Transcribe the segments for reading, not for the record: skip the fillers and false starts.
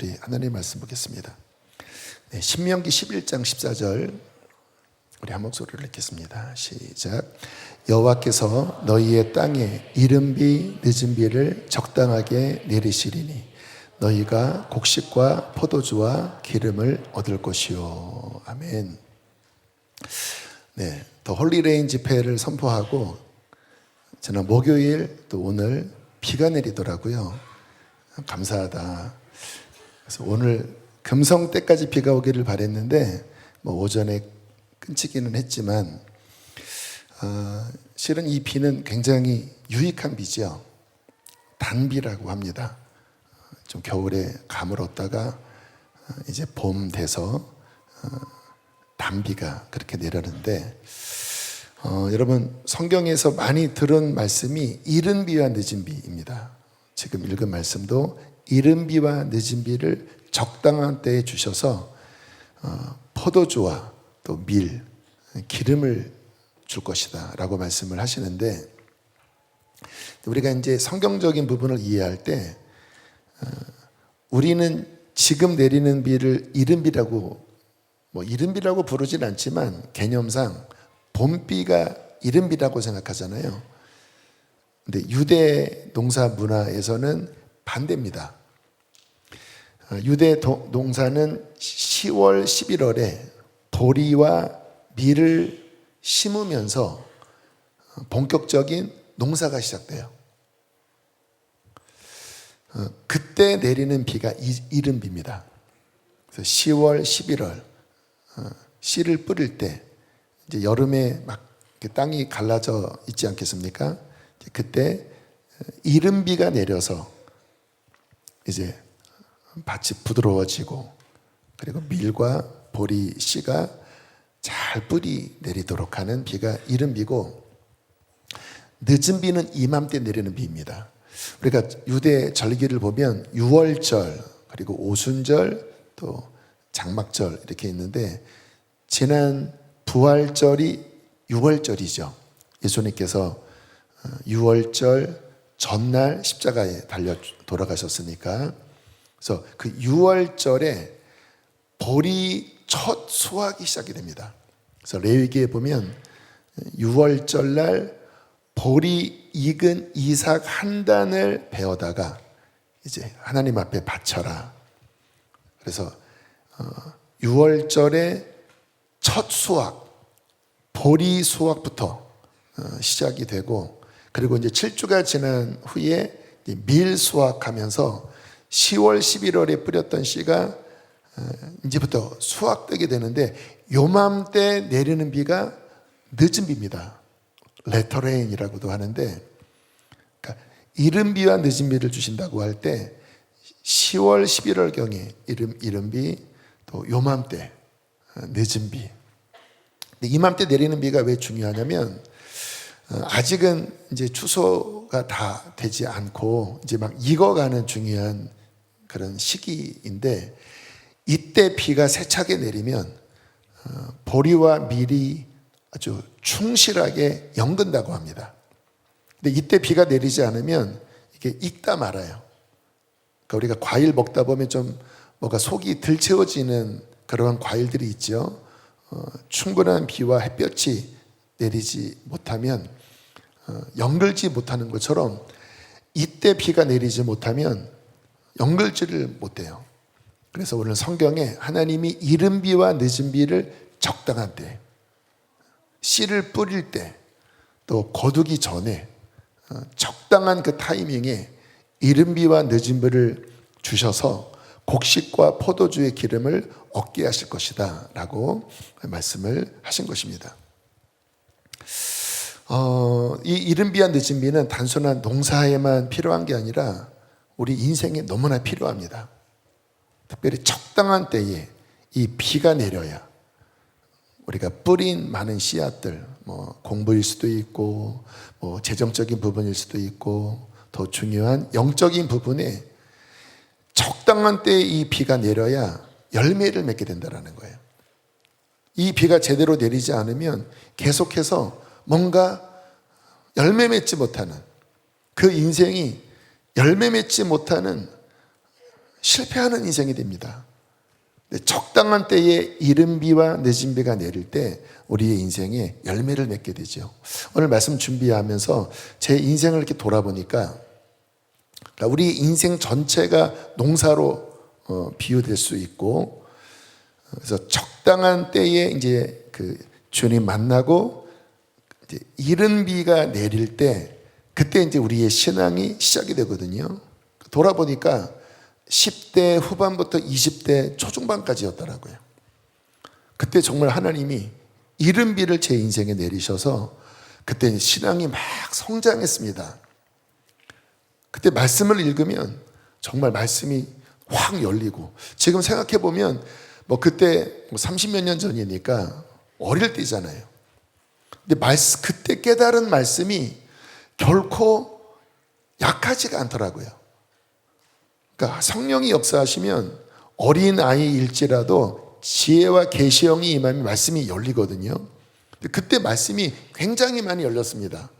우리 하나님 말씀 보겠습니다. 네, 신명기 11장 14절 우리 한 목소리를 읽겠습니다. 시작. 여호와께서 너희의 땅에 이른비 늦은비를 적당하게 내리시리니 너희가 곡식과 포도주와 기름을 얻을 것이요. 아멘. 네, 더 홀리레인 집회를 선포하고 지난 목요일 또 오늘 비가 내리더라고요. 감사하다. 그래서 오늘 금성 때까지 비가 오기를 바랬는데 오전에 끊치기는 했지만 실은 이 비는 굉장히 유익한 비죠. 단비라고 합니다. 좀 겨울에 가물었다가 이제 봄 돼서 단비가 그렇게 내려는데 여러분 성경에서 많이 들은 말씀이 이른 비와 늦은 비입니다. 지금 읽은 말씀도 이른 비와 늦은 비를 적당한 때에 주셔서 포도주와 또 밀, 기름을 줄 것이다 라고 말씀을 하시는데, 우리가 이제 성경적인 부분을 이해할 때 우리는 지금 내리는 비를 이른 비라고 이른 비라고 부르진 않지만 개념상 봄비가 이른 비라고 생각하잖아요. 근데 유대 농사 문화에서는 반대입니다. 유대 농사는 10월, 11월에 보리와 밀을 심으면서 본격적인 농사가 시작돼요. 그때 내리는 비가 이른 비입니다. 그래서 10월, 11월 씨를 뿌릴 때 이제 여름에 막 땅이 갈라져 있지 않겠습니까? 그때 이른 비가 내려서 이제 밭이 부드러워지고 그리고 밀과 보리 씨가 잘 뿌리 내리도록 하는 비가 이른 비고, 늦은 비는 이맘때 내리는 비입니다. 우리가 유대 절기를 보면 유월절 그리고 오순절 또 장막절 이렇게 있는데, 지난 부활절이 유월절이죠. 예수님께서 유월절 전날 십자가에 달려 돌아가셨으니까. 그래서 그 유월절에 보리 첫 수확이 시작이 됩니다. 그래서 레위기에 보면 유월절날 보리 익은 이삭 한 단을 베어다가 이제 하나님 앞에 바쳐라. 그래서 유월절에 첫 수확, 보리 수확부터 시작이 되고, 그리고 이제 7주가 지난 후에 밀 수확하면서 10월, 11월에 뿌렸던 씨가 이제부터 수확되게 되는데, 요맘때 내리는 비가 늦은 비입니다. 레터레인이라고도 하는데, 그러니까 이른 비와 늦은 비를 주신다고 할 때 10월, 11월경에 이른 비, 또 요맘때 늦은 비. 근데 이맘때 내리는 비가 왜 중요하냐면, 아직은 이제 추수가 다 되지 않고 이제 막 익어가는 중요한 그런 시기인데, 이때 비가 세차게 내리면 보리와 밀이 아주 충실하게 연근다고 합니다. 근데 이때 비가 내리지 않으면 이게 익다 말아요. 그러니까 우리가 과일 먹다 보면 좀 뭔가 속이 덜 채워지는 그러한 과일들이 있죠. 충분한 비와 햇볕이 내리지 못하면 연글지 못하는 것처럼, 이때 비가 내리지 못하면 연글지를 못해요. 그래서 오늘 성경에 하나님이 이른 비와 늦은 비를 적당한 때, 씨를 뿌릴 때, 또 거두기 전에 적당한 그 타이밍에 이른 비와 늦은 비를 주셔서 곡식과 포도주의 기름을 얻게 하실 것이다 라고 말씀을 하신 것입니다. 이 이른 비와 늦은 비는 단순한 농사에만 필요한 게 아니라 우리 인생에 너무나 필요합니다. 특별히 적당한 때에 이 비가 내려야 우리가 뿌린 많은 씨앗들, 공부일 수도 있고 재정적인 부분일 수도 있고, 더 중요한 영적인 부분에 적당한 때에 이 비가 내려야 열매를 맺게 된다는 거예요. 이 비가 제대로 내리지 않으면 계속해서 뭔가 열매 맺지 못하는, 그 인생이 열매 맺지 못하는 실패하는 인생이 됩니다. 적당한 때에 이른 비와 늦은 비가 내릴 때 우리의 인생에 열매를 맺게 되죠. 오늘 말씀 준비하면서 제 인생을 이렇게 돌아보니까 우리 인생 전체가 농사로 비유될 수 있고, 그래서 적당한 때에 이제 그 주님 만나고 이제 이른 비가 내릴 때, 그때 이제 우리의 신앙이 시작이 되거든요. 돌아보니까 10대 후반부터 20대 초중반까지였더라고요. 그때 정말 하나님이 이른 비를 제 인생에 내리셔서 그때 신앙이 막 성장했습니다. 그때 말씀을 읽으면 정말 말씀이 확 열리고, 지금 생각해 보면 뭐 그때 30몇 년 전이니까 어릴 때잖아요. 근데 그때 깨달은 말씀이 결코 약하지가 않더라고요. 그러니까 성령이 역사하시면 어린 아이일지라도 지혜와 계시형이 임하면 말씀이 열리거든요. 그때 말씀이 굉장히 많이 열렸습니다.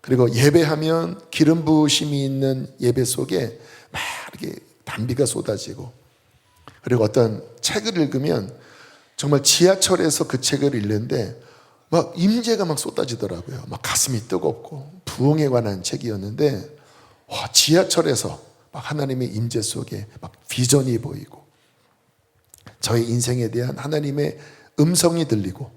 그리고 예배하면 기름 부으심이 있는 예배 속에 막 이렇게 단비가 쏟아지고, 그리고 어떤 책을 읽으면 정말 지하철에서 그 책을 읽는데 막 임재가 막 쏟아지더라고요. 막 가슴이 뜨겁고 부흥에 관한 책이었는데, 와, 지하철에서 막 하나님의 임재 속에 막 비전이 보이고 저의 인생에 대한 하나님의 음성이 들리고,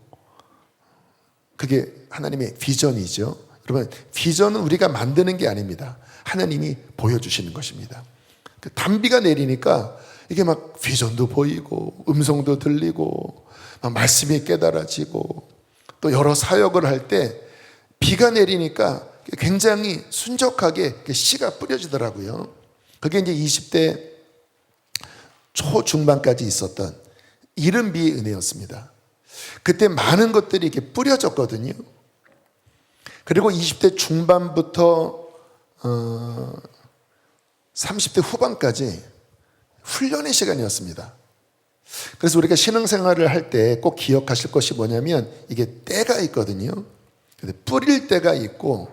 그게 하나님의 비전이죠. 여러분, 비전은 우리가 만드는 게 아닙니다. 하나님이 보여주시는 것입니다. 그 단비가 내리니까 이게 막 비전도 보이고 음성도 들리고 막 말씀이 깨달아지고, 또 여러 사역을 할 때 비가 내리니까 굉장히 순적하게 씨가 뿌려지더라고요. 그게 이제 20대 초중반까지 있었던 이른 비의 은혜였습니다. 그때 많은 것들이 이렇게 뿌려졌거든요. 그리고 20대 중반부터 30대 후반까지 훈련의 시간이었습니다. 그래서 우리가 신앙생활을 할 때 꼭 기억하실 것이 뭐냐면, 이게 때가 있거든요. 뿌릴 때가 있고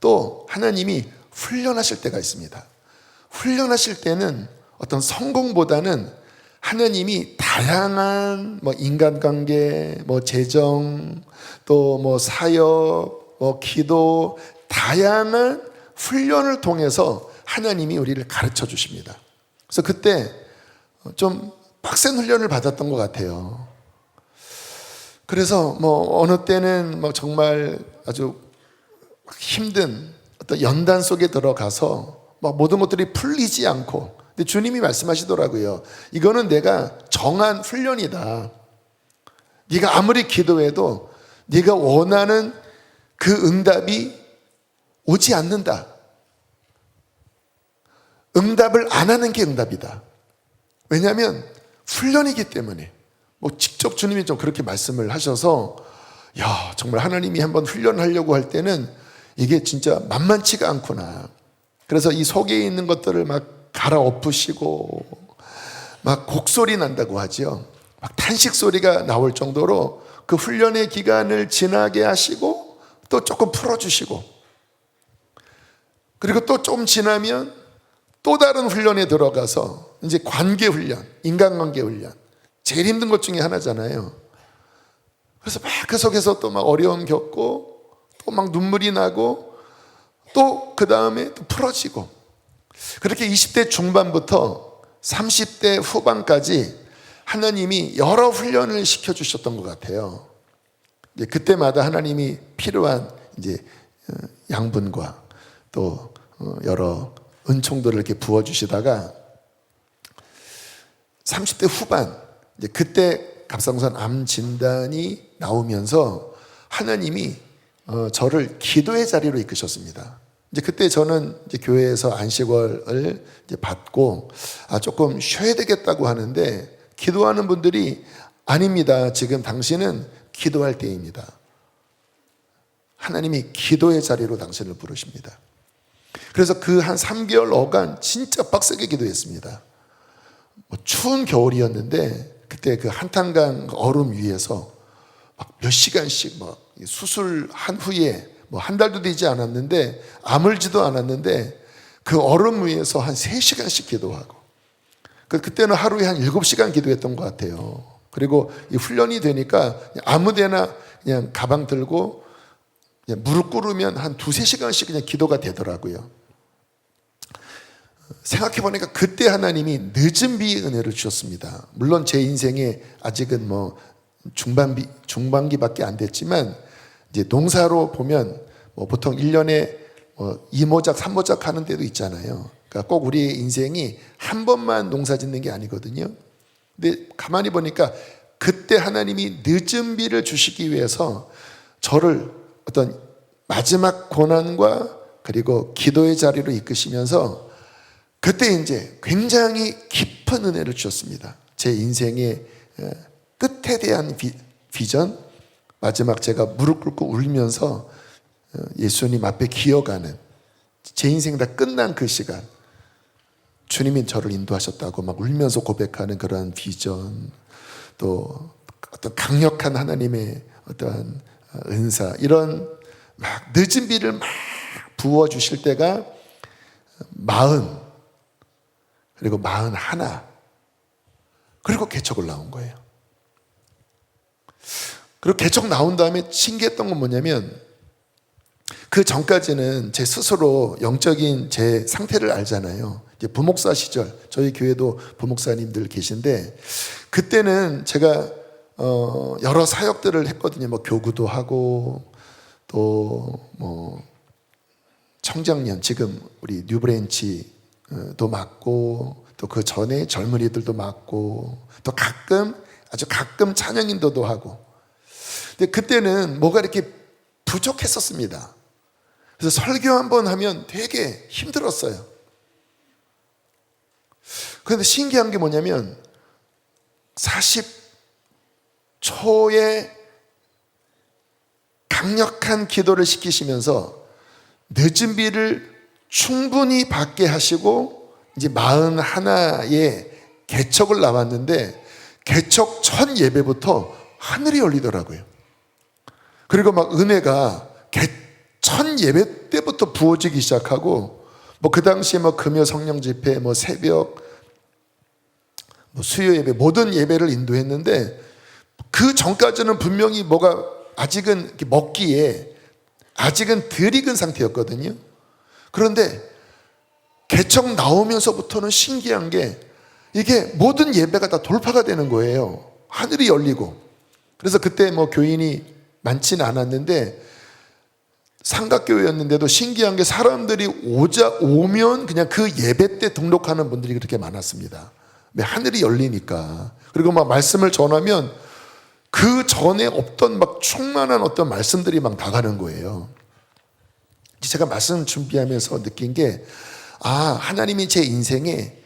또 하나님이 훈련하실 때가 있습니다. 훈련하실 때는 어떤 성공보다는 하나님이 다양한 인간관계, 재정, 또 사역, 기도, 다양한 훈련을 통해서 하나님이 우리를 가르쳐 주십니다. 그래서 그때 좀 빡센 훈련을 받았던 것 같아요. 그래서 어느 때는 정말 아주 힘든 어떤 연단 속에 들어가서 모든 것들이 풀리지 않고, 근데 주님이 말씀하시더라고요. 이거는 내가 정한 훈련이다. 네가 아무리 기도해도 네가 원하는 그 응답이 오지 않는다. 응답을 안 하는 게 응답이다. 왜냐하면 훈련이기 때문에. 직접 주님이 좀 그렇게 말씀을 하셔서, 야, 정말 하나님이 한번 훈련하려고 할 때는 이게 진짜 만만치가 않구나. 그래서 이 속에 있는 것들을 막 갈아엎으시고 막 곡소리 난다고 하죠. 막 탄식 소리가 나올 정도로 그 훈련의 기간을 지나게 하시고, 또 조금 풀어주시고, 그리고 또 좀 지나면 또 다른 훈련에 들어가서 이제 관계 훈련, 인간관계 훈련, 제일 힘든 것 중에 하나잖아요. 그래서 막 그 속에서 또 막 어려움 겪고, 또 막 눈물이 나고, 또 그 다음에 또 풀어지고, 그렇게 20대 중반부터 30대 후반까지 하나님이 여러 훈련을 시켜주셨던 것 같아요. 이제 그때마다 하나님이 필요한 이제 양분과 또 여러 은총들을 이렇게 부어주시다가 30대 후반, 이제 그때 갑상선 암 진단이 나오면서 하나님이 저를 기도의 자리로 이끄셨습니다. 이제 그때 저는 이제 교회에서 안식월을 이제 받고 조금 쉬어야 되겠다고 하는데, 기도하는 분들이 아닙니다. 지금 당신은 기도할 때입니다. 하나님이 기도의 자리로 당신을 부르십니다. 그래서 그 한 3개월 어간 진짜 빡세게 기도했습니다. 추운 겨울이었는데 그때 그 한탄강 얼음 위에서 막 몇 시간씩 수술한 후에 한 달도 되지 않았는데, 아물지도 않았는데 그 얼음 위에서 한 3시간씩 기도하고, 그때는 하루에 한 7시간 기도했던 것 같아요. 그리고 이 훈련이 되니까 아무데나 그냥 가방 들고 그냥 무릎 꿇으면 한 2-3시간씩 그냥 기도가 되더라고요. 생각해보니까 그때 하나님이 늦은 비의 은혜를 주셨습니다. 물론 제 인생에 아직은 뭐 중반기밖에 안 됐지만, 이제 농사로 보면 뭐 보통 1년에 2모작, 3모작 하는 데도 있잖아요. 그러니까 꼭 우리의 인생이 한 번만 농사 짓는 게 아니거든요. 근데 가만히 보니까 그때 하나님이 늦은 비를 주시기 위해서 저를 어떤 마지막 고난과 그리고 기도의 자리로 이끄시면서 그때 이제 굉장히 깊은 은혜를 주셨습니다. 제 인생의 끝에 대한 비전, 마지막 제가 무릎 꿇고 울면서 예수님 앞에 기어가는, 제 인생 다 끝난 그 시간, 주님이 저를 인도하셨다고 막 울면서 고백하는 그런 비전, 또 어떤 강력한 하나님의 어떤 은사, 이런 막 늦은 비를 막 부어주실 때가 40, 그리고 41, 그리고 개척을 나온 거예요. 그리고 개척 나온 다음에 신기했던 건 뭐냐면, 그 전까지는 제 스스로 영적인 제 상태를 알잖아요. 이제 부목사 시절, 저희 교회도 부목사님들 계신데, 그때는 제가 여러 사역들을 했거든요. 뭐 교구도 하고, 또 뭐 청장년, 지금 우리 뉴브랜치도 맡고, 또 그 전에 젊은이들도 맡고, 또 아주 가끔 찬양 인도도 하고. 근데 그때는 뭐가 이렇게 부족했었습니다. 그래서 설교 한번 하면 되게 힘들었어요. 그런데 신기한 게 뭐냐면 40초의 강력한 기도를 시키시면서 늦은 비를 충분히 받게 하시고 이제 41의 개척을 나왔는데, 개척 첫 예배부터 하늘이 열리더라고요. 그리고 막 은혜가 첫 예배 때부터 부어지기 시작하고, 뭐 그 당시에 뭐 금요 성령 집회, 뭐 새벽, 뭐 수요 예배, 모든 예배를 인도했는데, 그 전까지는 분명히 뭐가 아직은 먹기에 아직은 덜 익은 상태였거든요. 그런데 개척 나오면서부터는 신기한 게, 이게 모든 예배가 다 돌파가 되는 거예요. 하늘이 열리고. 그래서 그때 뭐 교인이 많지는 않았는데, 삼각교회였는데도 신기한 게 사람들이 오면 그냥 그 예배 때 등록하는 분들이 그렇게 많았습니다. 하늘이 열리니까. 그리고 막 말씀을 전하면 그 전에 없던 막 충만한 어떤 말씀들이 막 나가는 거예요. 제가 말씀 준비하면서 느낀 게, 하나님이 제 인생에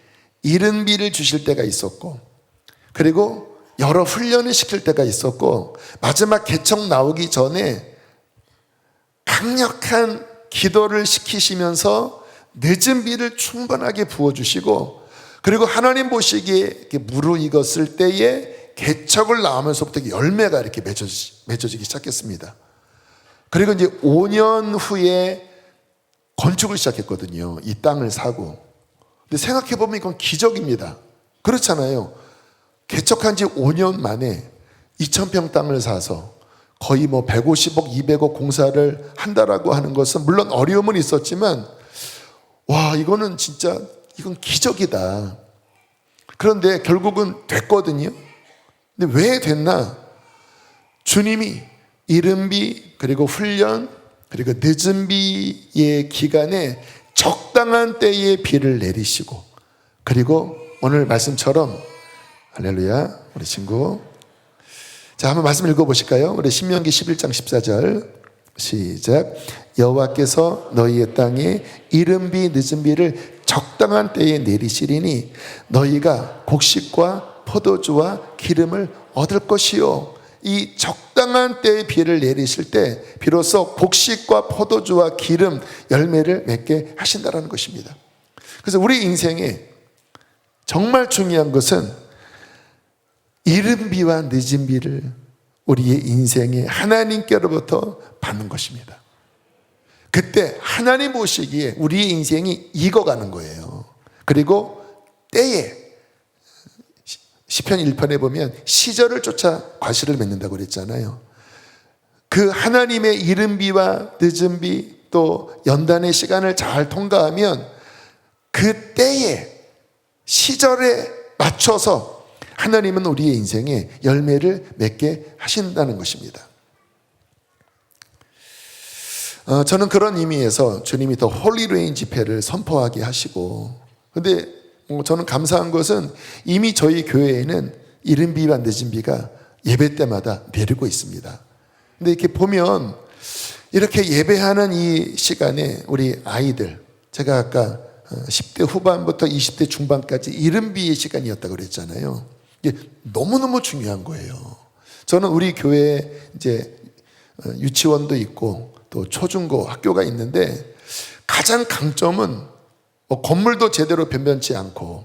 이른 비를 주실 때가 있었고, 그리고 여러 훈련을 시킬 때가 있었고, 마지막 개척 나오기 전에 강력한 기도를 시키시면서 늦은 비를 충분하게 부어주시고, 그리고 하나님 보시기에 무르익었을 때에 개척을 나오면서부터 열매가 이렇게 맺어지기 시작했습니다. 그리고 이제 5년 후에 건축을 시작했거든요. 이 땅을 사고. 근데 생각해보면 이건 기적입니다. 그렇잖아요. 개척한 지 5년 만에 2,000평 땅을 사서 거의 뭐 150억, 200억 공사를 한다라고 하는 것은 물론 어려움은 있었지만, 와, 이건 기적이다. 그런데 결국은 됐거든요. 근데 왜 됐나? 주님이 이른 비, 그리고 훈련, 그리고 늦은 비의 기간에 적당한 때에 비를 내리시고, 그리고 오늘 말씀처럼, 할렐루야, 우리 친구. 자, 한번 말씀 읽어보실까요? 우리 신명기 11장 14절 시작. 여호와께서 너희의 땅에 이른 비 늦은 비를 적당한 때에 내리시리니 너희가 곡식과 포도주와 기름을 얻을 것이요. 이 적당한 때에 비를 내리실 때 비로소 곡식과 포도주와 기름, 열매를 맺게 하신다라는 것입니다. 그래서 우리 인생에 정말 중요한 것은 이른 비와 늦은 비를 우리의 인생에 하나님께로부터 받는 것입니다. 그때 하나님 보시기에 우리의 인생이 익어가는 거예요. 그리고 때에 시편 1편에 보면 시절을 쫓아 과실을 맺는다고 그랬잖아요. 그 하나님의 이른비와 늦은비 또 연단의 시간을 잘 통과하면 그 때에 시절에 맞춰서 하나님은 우리의 인생에 열매를 맺게 하신다는 것입니다. 저는 그런 의미에서 주님이 더 홀리레인 집회를 선포하게 하시고, 근데 저는 감사한 것은 이미 저희 교회에는 이른비와 늦은비가 예배 때마다 내리고 있습니다. 근데 이렇게 보면 이렇게 예배하는 이 시간에 우리 아이들, 제가 아까 10대 후반부터 20대 중반까지 이른비의 시간이었다고 그랬잖아요. 이게 너무너무 중요한 거예요. 저는 우리 교회에 이제 유치원도 있고 또 초중고 학교가 있는데 가장 강점은 건물도 제대로 변변치 않고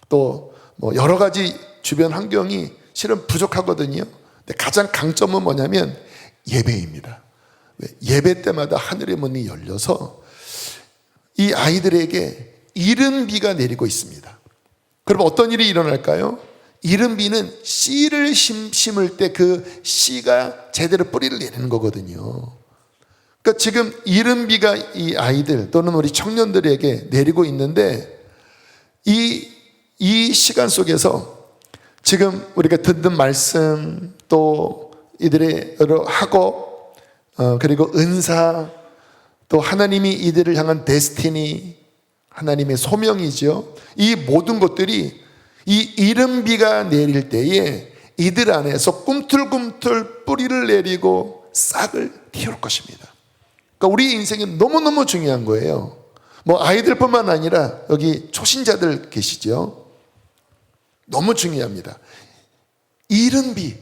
또 여러 가지 주변 환경이 실은 부족하거든요. 근데 가장 강점은 뭐냐면 예배입니다. 예배 때마다 하늘의 문이 열려서 이 아이들에게 이른 비가 내리고 있습니다. 그럼 어떤 일이 일어날까요? 이른 비는 씨를 심을 때 그 씨가 제대로 뿌리를 내리는 거거든요. 그러니까 지금 이른 비가 이 아이들 또는 우리 청년들에게 내리고 있는데 이 시간 속에서 지금 우리가 듣는 말씀 또 이들의 여러 학업 그리고 은사 또 하나님이 이들을 향한 데스티니 하나님의 소명이죠. 이 모든 것들이 이 이른 비가 내릴 때에 이들 안에서 꿈틀꿈틀 뿌리를 내리고 싹을 틔울 것입니다. 그러니까 우리 인생이 너무너무 중요한 거예요. 아이들뿐만 아니라 여기 초신자들 계시죠. 너무 중요합니다. 이른 비,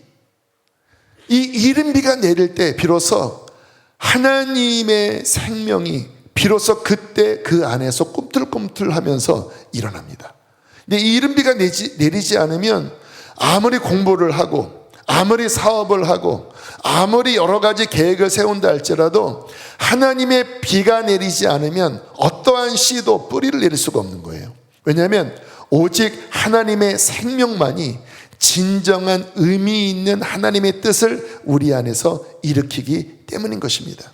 이 이른 비가 내릴 때 비로소 하나님의 생명이 비로소 그때 그 안에서 꿈틀꿈틀하면서 일어납니다. 근데 이 이른 비가 내리지 않으면 아무리 공부를 하고 아무리 사업을 하고 아무리 여러 가지 계획을 세운다 할지라도 하나님의 비가 내리지 않으면 어떠한 씨도 뿌리를 내릴 수가 없는 거예요. 왜냐하면 오직 하나님의 생명만이 진정한 의미 있는 하나님의 뜻을 우리 안에서 일으키기 때문인 것입니다.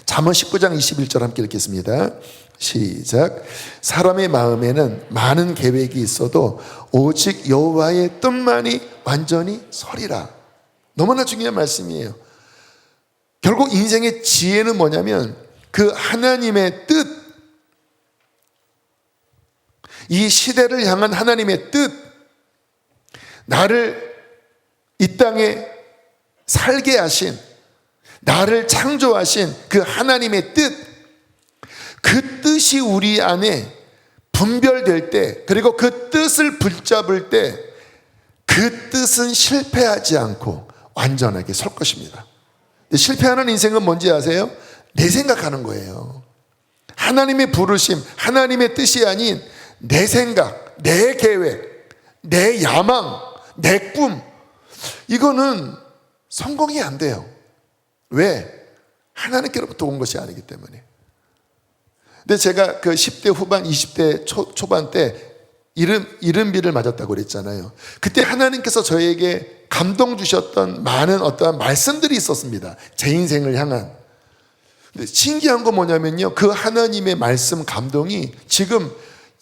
잠언 19장 21절 함께 읽겠습니다. 시작. 사람의 마음에는 많은 계획이 있어도 오직 여호와의 뜻만이 완전히 서리라. 너무나 중요한 말씀이에요. 결국 인생의 지혜는 뭐냐면 그 하나님의 뜻, 이 시대를 향한 하나님의 뜻, 나를 이 땅에 살게 하신, 나를 창조하신 그 하나님의 뜻, 그 뜻이 우리 안에 분별될 때, 그리고 그 뜻을 붙잡을 때 그 뜻은 실패하지 않고 완전하게 설 것입니다. 근데 실패하는 인생은 뭔지 아세요? 내 생각하는 거예요. 하나님의 부르심, 하나님의 뜻이 아닌 내 생각, 내 계획, 내 야망, 내 꿈, 이거는 성공이 안 돼요. 왜? 하나님께로부터 온 것이 아니기 때문에. 근데 제가 그 10대 후반, 20대 초반 때 이른비를 맞았다고 그랬잖아요. 그때 하나님께서 저에게 감동 주셨던 많은 어떠한 말씀들이 있었습니다. 제 인생을 향한. 근데 신기한 건 뭐냐면요, 그 하나님의 말씀 감동이 지금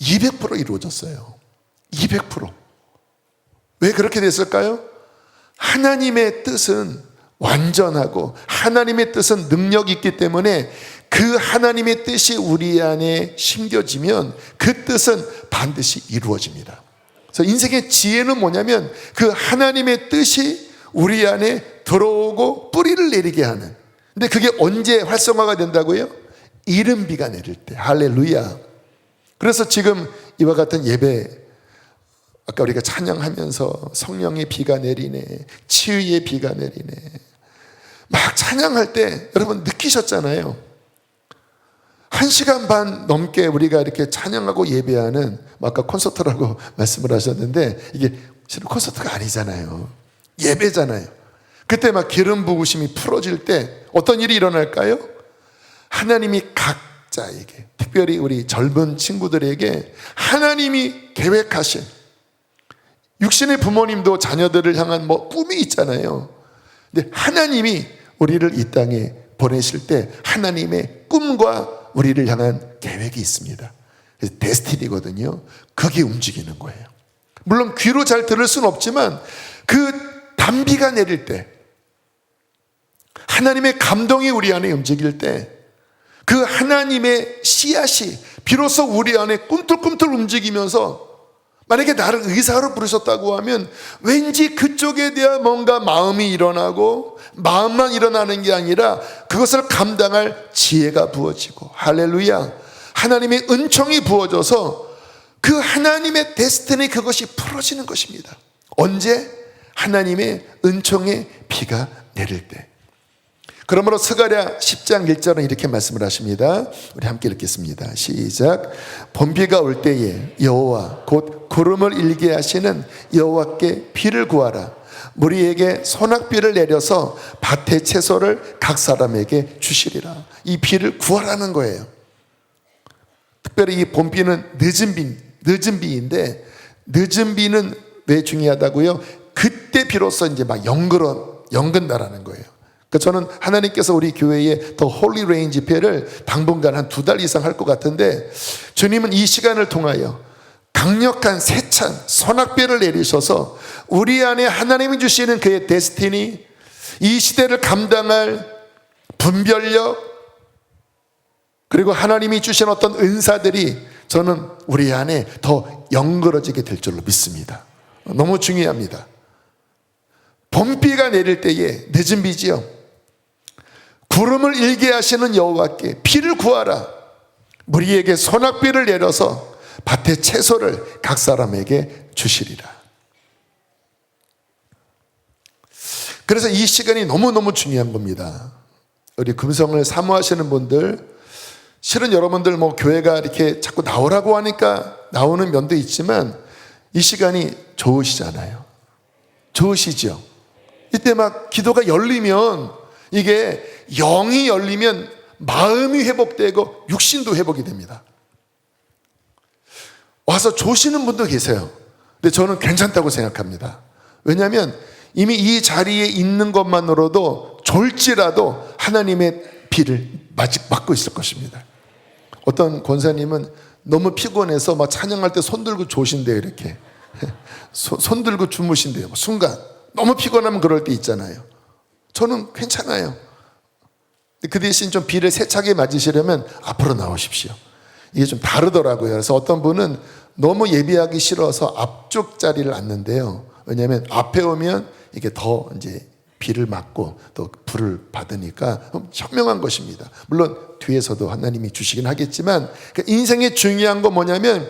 200% 이루어졌어요. 200%. 왜 그렇게 됐을까요? 하나님의 뜻은 완전하고 하나님의 뜻은 능력이 있기 때문에 그 하나님의 뜻이 우리 안에 심겨지면 그 뜻은 반드시 이루어집니다. 그래서 인생의 지혜는 뭐냐면 그 하나님의 뜻이 우리 안에 들어오고 뿌리를 내리게 하는. 근데 그게 언제 활성화가 된다고요? 이른 비가 내릴 때. 할렐루야. 그래서 지금 이와 같은 예배, 아까 우리가 찬양하면서 성령의 비가 내리네, 치유의 비가 내리네, 막 찬양할 때 여러분 느끼셨잖아요. 1시간 반 넘게 우리가 이렇게 찬양하고 예배하는, 아까 콘서트라고 말씀을 하셨는데 이게 실은 콘서트가 아니잖아요. 예배잖아요. 그때 막 기름 부으심이 풀어질 때 어떤 일이 일어날까요? 하나님이 각자에게, 특별히 우리 젊은 친구들에게 하나님이 계획하신 육신의 부모님도 자녀들을 향한 꿈이 있잖아요. 근데 하나님이 우리를 이 땅에 보내실 때 하나님의 꿈과 우리를 향한 계획이 있습니다. 그래서 데스티니거든요. 그게 움직이는 거예요. 물론 귀로 잘 들을 수는 없지만 그 단비가 내릴 때, 하나님의 감동이 우리 안에 움직일 때, 그 하나님의 씨앗이 비로소 우리 안에 꿈틀꿈틀 움직이면서, 만약에 나를 의사로 부르셨다고 하면 왠지 그쪽에 대한 뭔가 마음이 일어나고, 마음만 일어나는 게 아니라 그것을 감당할 지혜가 부어지고, 할렐루야, 하나님의 은총이 부어져서 그 하나님의 데스티니, 그것이 풀어지는 것입니다. 언제? 하나님의 은총의 비가 내릴 때. 그러므로 스가랴 10장 1절은 이렇게 말씀을 하십니다. 우리 함께 읽겠습니다. 시작. 봄비가 올 때에 여호와 곧 구름을 일게 하시는 여호와께 비를 구하라. 무리에게 소낙비를 내려서 밭의 채소를 각 사람에게 주시리라. 이 비를 구하라는 거예요. 특별히 이 봄비는 늦은 비인데, 늦은 비는 왜 중요하다고요? 그때 비로소 이제 막 연근다라는 거예요. 그러니까 저는 하나님께서 우리 교회에 더 홀리 레인 집회를 당분간 한 2달 이상 할 것 같은데, 주님은 이 시간을 통하여 강력한 세찬 소낙비를 내리셔서 우리 안에 하나님이 주시는 그의 데스티니, 이 시대를 감당할 분별력, 그리고 하나님이 주신 어떤 은사들이 저는 우리 안에 더 연그러지게 될 줄로 믿습니다. 너무 중요합니다. 봄비가 내릴 때에, 늦은 비지요, 구름을 일게 하시는 여호와께 비를 구하라. 무리에게 소낙비를 내려서 밭의 채소를 각 사람에게 주시리라. 그래서 이 시간이 너무너무 중요한 겁니다. 우리 금성을 사모하시는 분들, 실은 여러분들 교회가 이렇게 자꾸 나오라고 하니까 나오는 면도 있지만 이 시간이 좋으시잖아요. 좋으시죠? 이때 막 기도가 열리면, 이게 영이 열리면 마음이 회복되고 육신도 회복이 됩니다. 와서 조시는 분도 계세요. 근데 저는 괜찮다고 생각합니다. 왜냐하면 이미 이 자리에 있는 것만으로도 졸지라도 하나님의 비를 맞고 있을 것입니다. 어떤 권사님은 너무 피곤해서 막 찬양할 때 손 들고 조신대요. 이렇게 손 들고 주무신대요. 순간 너무 피곤하면 그럴 때 있잖아요. 저는 괜찮아요. 그 대신 좀 비를 세차게 맞으시려면 앞으로 나오십시오. 이게 좀 다르더라고요. 그래서 어떤 분은 너무 예비하기 싫어서 앞쪽 자리를 앉는데요. 왜냐하면 앞에 오면 이게 더 이제 비를 맞고 또 불을 받으니까 현명한 것입니다. 물론 뒤에서도 하나님이 주시긴 하겠지만, 인생의 중요한 건 뭐냐면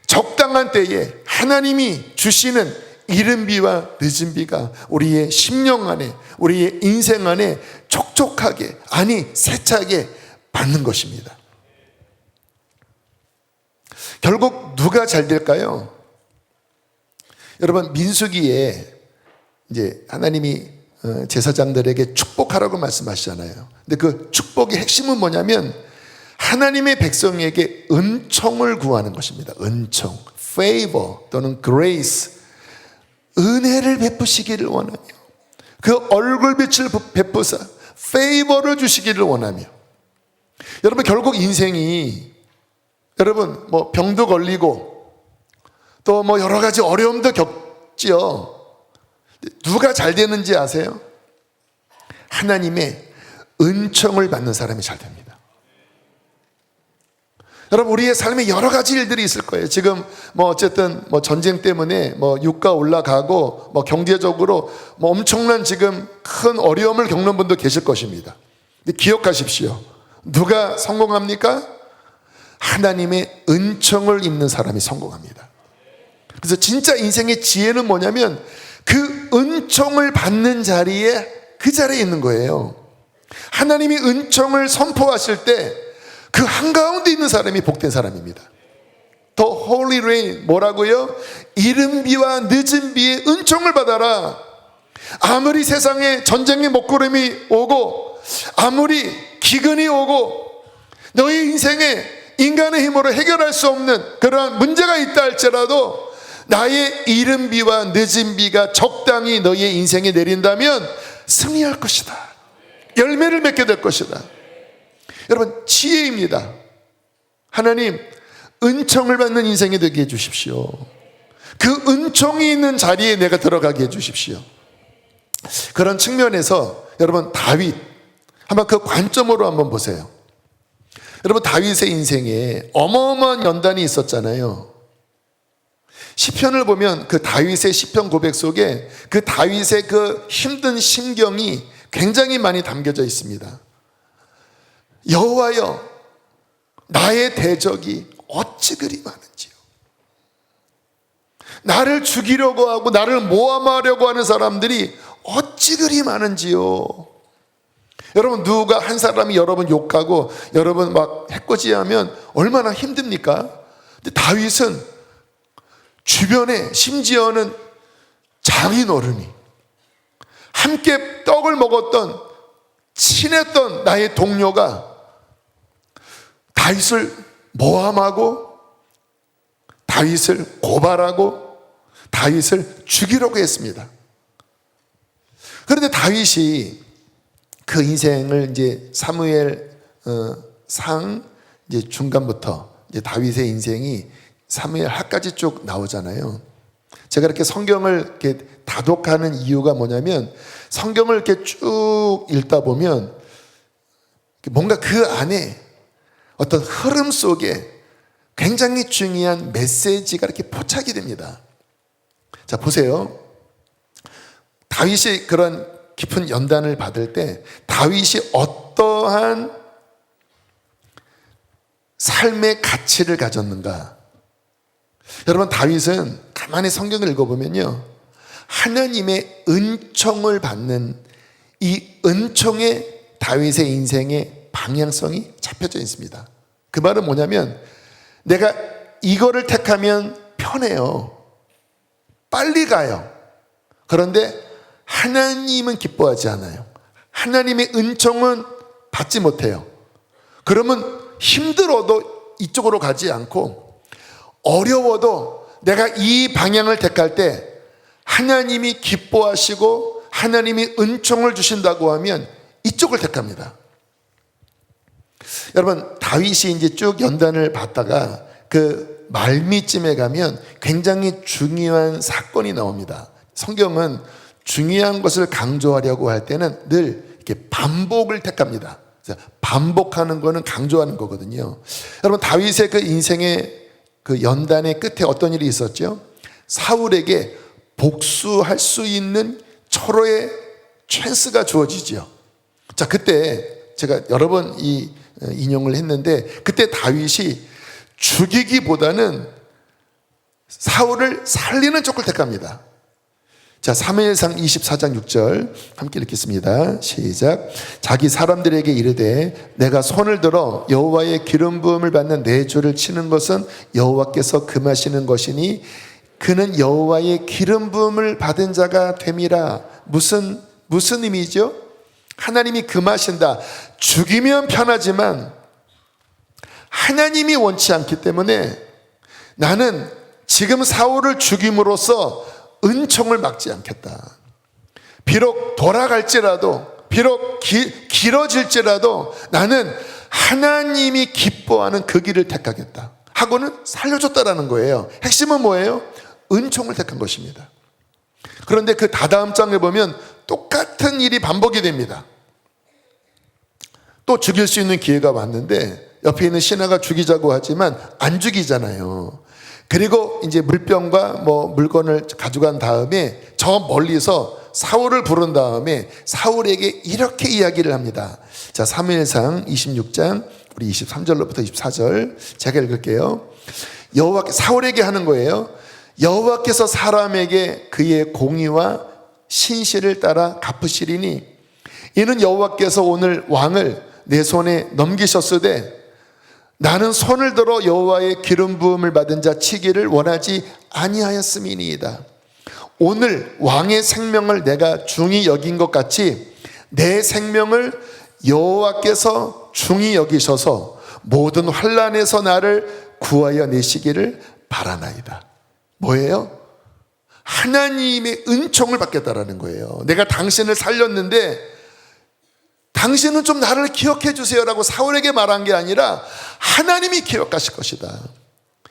적당한 때에 하나님이 주시는 이른 비와 늦은 비가 우리의 심령 안에, 우리의 인생 안에 촉촉하게, 아니 세차게 받는 것입니다. 결국 누가 잘 될까요? 여러분, 민수기에 이제 하나님이 제사장들에게 축복하라고 말씀하시잖아요. 근데 그 축복의 핵심은 뭐냐면 하나님의 백성에게 은총을 구하는 것입니다. 은총, favor 또는 grace, 은혜를 베푸시기를 원하며, 그 얼굴빛을 베푸사 favor를 주시기를 원하며. 여러분, 결국 인생이, 여러분 병도 걸리고 또 여러 가지 어려움도 겪지요. 누가 잘 되는지 아세요? 하나님의 은총을 받는 사람이 잘 됩니다. 여러분, 우리의 삶에 여러 가지 일들이 있을 거예요. 지금 어쨌든 전쟁 때문에 유가 올라가고 경제적으로 엄청난 지금 큰 어려움을 겪는 분도 계실 것입니다. 근데 기억하십시오. 누가 성공합니까? 하나님의 은총을 입는 사람이 성공합니다. 그래서 진짜 인생의 지혜는 뭐냐면 그 은총을 받는 자리에, 그 자리에 있는 거예요. 하나님이 은총을 선포하실 때 그 한가운데 있는 사람이 복된 사람입니다. 더 홀리 레인, 뭐라고요? 이른 비와 늦은 비의 은총을 받아라. 아무리 세상에 전쟁의 먹구름이 오고, 아무리 기근이 오고, 너희 인생에 인간의 힘으로 해결할 수 없는 그러한 문제가 있다 할지라도 나의 이른 비와 늦은 비가 적당히 너의 인생에 내린다면 승리할 것이다. 열매를 맺게 될 것이다. 여러분, 지혜입니다. 하나님, 은총을 받는 인생이 되게 해주십시오. 그 은총이 있는 자리에 내가 들어가게 해주십시오. 그런 측면에서 여러분, 다윗 한번 그 관점으로 한번 보세요. 여러분, 다윗의 인생에 어마어마한 연단이 있었잖아요. 시편을 보면 그 다윗의 시편 고백 속에 그 다윗의 그 힘든 심경이 굉장히 많이 담겨져 있습니다. 여호와여, 나의 대적이 어찌 그리 많은지요. 나를 죽이려고 하고 나를 모함하려고 하는 사람들이 어찌 그리 많은지요. 여러분, 누가 한 사람이 여러분 욕하고 여러분 막 해코지하면 얼마나 힘듭니까? 근데 다윗은 주변에, 심지어는 장인어른이, 함께 떡을 먹었던 친했던 나의 동료가 다윗을 모함하고 다윗을 고발하고 다윗을 죽이려고 했습니다. 그런데 다윗이 그 인생을 이제 사무엘 상 이제 중간부터 이제 다윗의 인생이 사무엘 하까지 쭉 나오잖아요. 제가 이렇게 성경을 이렇게 다독하는 이유가 뭐냐면, 성경을 이렇게 쭉 읽다 보면 뭔가 그 안에 어떤 흐름 속에 굉장히 중요한 메시지가 이렇게 포착이 됩니다. 자, 보세요. 다윗이 그런 깊은 연단을 받을 때 다윗이 어떠한 삶의 가치를 가졌는가? 여러분, 다윗은 가만히 성경을 읽어보면요, 하나님의 은총을 받는 이 은총의 다윗의 인생의 방향성이 잡혀져 있습니다. 그 말은 뭐냐면, 내가 이거를 택하면 편해요. 빨리 가요. 그런데 하나님은 기뻐하지 않아요. 하나님의 은총은 받지 못해요. 그러면 힘들어도 이쪽으로 가지 않고, 어려워도 내가 이 방향을 택할 때 하나님이 기뻐하시고 하나님이 은총을 주신다고 하면 이쪽을 택합니다. 여러분, 다윗이 이제 쭉 연단을 받다가 그 말미쯤에 가면 굉장히 중요한 사건이 나옵니다. 성경은 중요한 것을 강조하려고 할 때는 늘 이렇게 반복을 택합니다. 반복하는 거는 강조하는 거거든요. 여러분, 다윗의 그 인생의 그 연단의 끝에 어떤 일이 있었죠? 사울에게 복수할 수 있는 철호의 찬스가 주어지죠. 자, 그때 제가 여러 번 이 인용을 했는데, 그때 다윗이 죽이기보다는 사울을 살리는 쪽을 택합니다. 자, 사무엘상 24장 6절 함께 읽겠습니다. 시작. 자기 사람들에게 이르되 내가 손을 들어 여호와의 기름 부음을 받는 내 주를 치는 것은 여호와께서 금하시는 것이니 그는 여호와의 기름 부음을 받은 자가 됨이라. 무슨 의미죠? 하나님이 금하신다. 죽이면 편하지만 하나님이 원치 않기 때문에 나는 지금 사울을 죽임으로써 은총을 막지 않겠다. 비록 돌아갈지라도, 비록 길어질지라도 나는 하나님이 기뻐하는 그 길을 택하겠다 하고는 살려줬다라는 거예요. 핵심은 뭐예요? 은총을 택한 것입니다. 그런데 그 다다음 장에 보면 똑같은 일이 반복이 됩니다. 또 죽일 수 있는 기회가 왔는데 옆에 있는 신하가 죽이자고 하지만 안 죽이잖아요. 그리고 이제 물병과 뭐 물건을 가져간 다음에 저 멀리서 사울을 부른 다음에 사울에게 이렇게 이야기를 합니다. 자, 사무엘상 26장 우리 23절로부터 24절 제가 읽을게요. 사울에게 하는 거예요. 여호와께서 사람에게 그의 공의와 신실을 따라 갚으시리니 이는 여호와께서 오늘 왕을 내 손에 넘기셨으되 나는 손을 들어 여호와의 기름 부음을 받은 자 치기를 원하지 아니하였음이니이다. 오늘 왕의 생명을 내가 중히 여긴 것 같이 내 생명을 여호와께서 중히 여기셔서 모든 환난에서 나를 구하여 내시기를 바라나이다. 뭐예요? 하나님의 은총을 받겠다라는 거예요. 내가 당신을 살렸는데 당신은 좀 나를 기억해 주세요라고 사울에게 말한 게 아니라 하나님이 기억하실 것이다.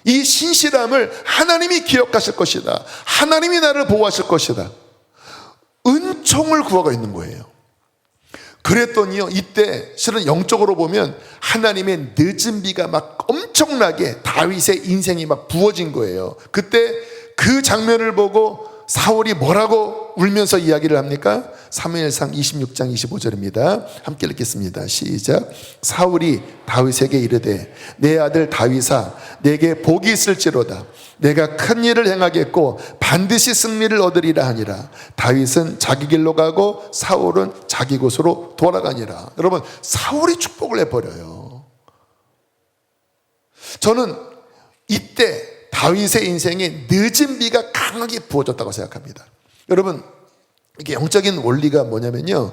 이 신실함을 하나님이 기억하실 것이다. 하나님이 나를 보호하실 것이다. 은총을 구하고 있는 거예요. 그랬더니요, 이때 실은 영적으로 보면 하나님의 늦은 비가 막 엄청나게 다윗의 인생이 막 부어진 거예요. 그때 그 장면을 보고 사울이 뭐라고 울면서 이야기를 합니까? 사무엘상 26장 25절입니다. 함께 읽겠습니다. 시작. 사울이 다윗에게 이르되 내 아들 다윗아 내게 복이 있을지로다. 내가 큰 일을 행하겠고 반드시 승리를 얻으리라 하니라. 다윗은 자기 길로 가고 사울은 자기 곳으로 돌아가니라. 여러분, 사울이 축복을 해버려요. 저는 이때 다윗의 인생에 늦은 비가 강하게 부어졌다고 생각합니다. 여러분, 이게 영적인 원리가 뭐냐면요,